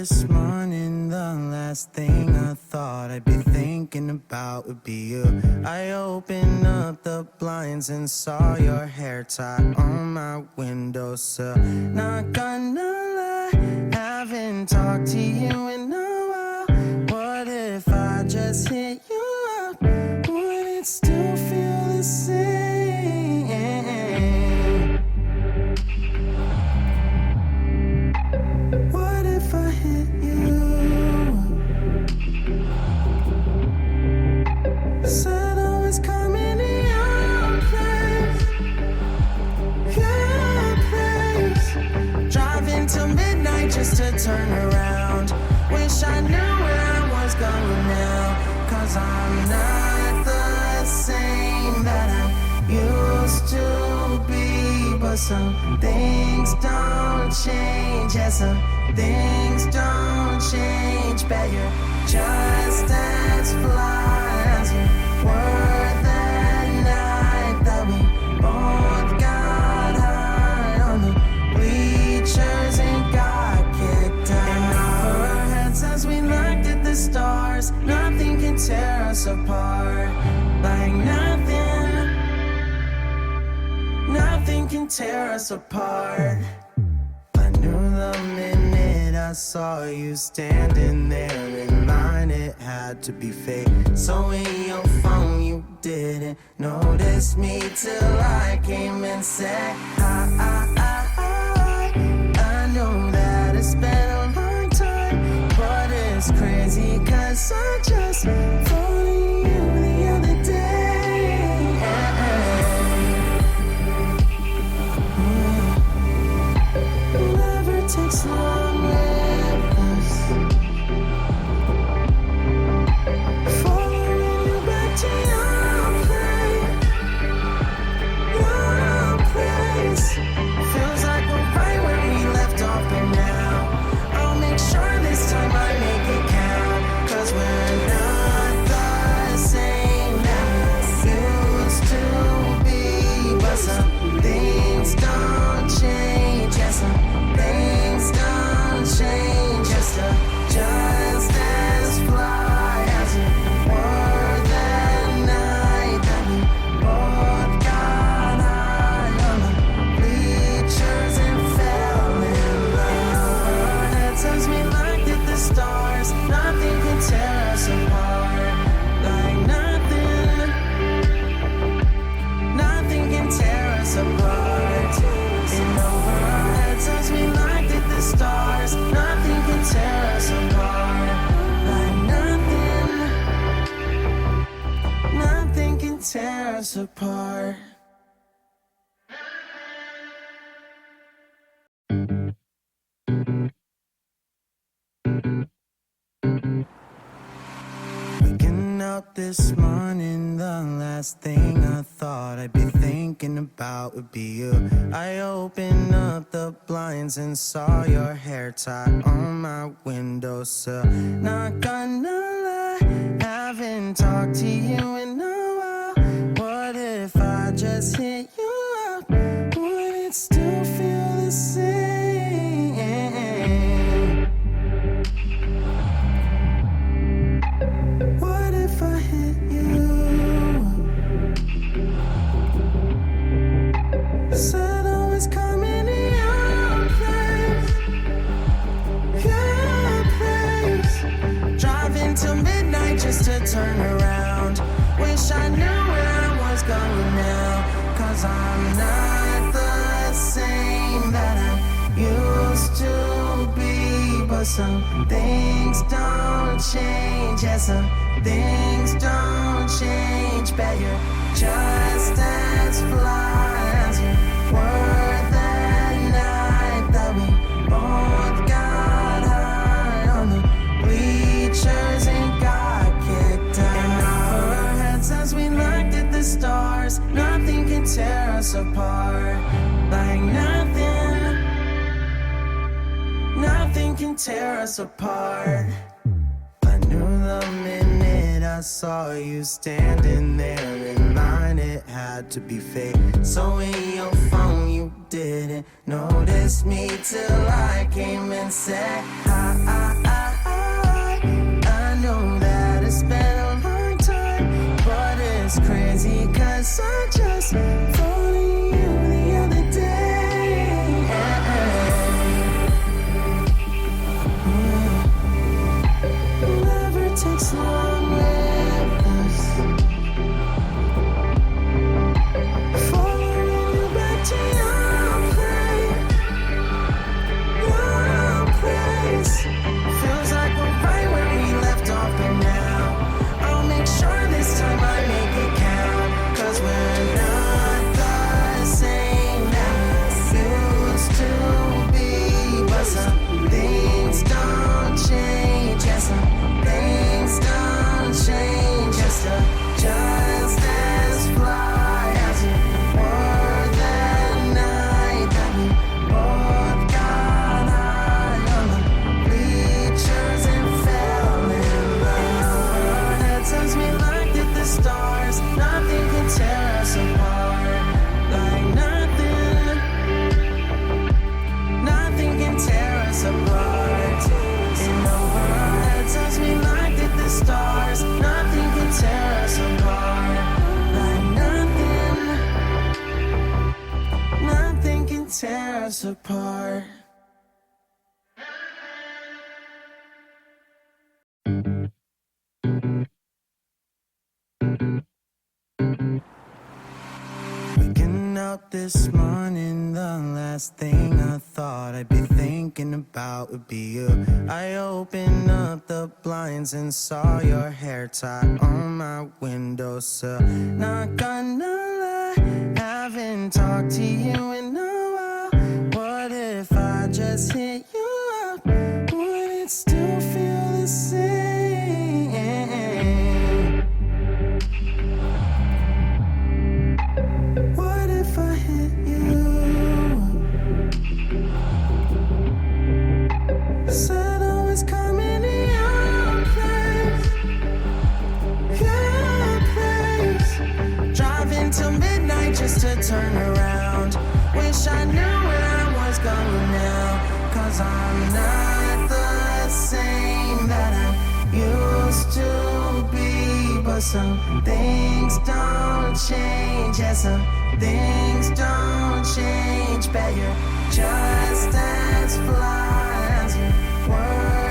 this morning, the last thing I thought I'd be thinking about would be you. I opened up the blinds and saw your hair tie on my windowsill. Not gonna lie, haven't talked to you in a while. What if I just hit you up? Would it still feel the same? What if I hit you? Said I was coming to your place. Driving till midnight just to turn around. Wish I knew where I was going now. 'Cause I'm not the same that I used to be. But some things don't change. Yeah, some things don't change. Bet you're just as fly as you were that night that we both got high on the bleachers and got kicked out. And over our heads as we looked at the stars, nothing can tear us apart. Like nothing can tear us apart. I knew the minute I saw you standing there in line, it had to be fake. So in your phone you didn't notice me till I came and said hi. I know that it's been a long time, but it's crazy 'cause I just thought of you the other day. Never takes long with us. Following you back to your place. Feels like we're right where we left off, and now I'll make sure this time I make it count. 'Cause we're not the same that we used to be. But some things don't change. Yes, some things don't change. Just as fly as you were that night that we both got high on the bleachers and fell in love. That's as we looked at the stars. Nothing can tear us apart. Like nothing can tear us apart. And over our heads as we looked at the stars, nothing can tear us apart. Like nothing can tear us apart. Waking up this morning, the last thing I thought I'd be thinking about would be you. I opened up the blinds and saw your hair tie on my windowsill. Not gonna lie, haven't talked to you in a while. What if I just hit you up? Would it still feel the same? What if I hit you? Said I was coming to your place. Driving till midnight just to turn around. Wish I knew where I was going now. 'Cause I'm not the same that I used to be. But some things don't change. Yeah, some things don't change. Bet you're just as fly as you were that night that we both got high on the bleachers and got kicked out. And over our heads as we looked at the stars, nothing can tear us apart. Like nothing can tear us apart. I knew the minute I saw you standing there in line, it had to be fake. So in your phone you didn't notice me till I came and said hi. us apart. Waking up this morning, the last thing I thought I'd be thinking about would be you. I opened up the blinds and saw your hair tie on my windowsill. Not gonna lie, haven't talked to you in a while. What if I just hit you up? Would it still feel the same? What if I hit you? Said I was coming to your place. Driving till midnight just to turn around. Wish I knew where I was going now. 'Cause I'm not the same that I used to be. But some things don't change. Yeah, some things don't change. Bet you're just as fly as you were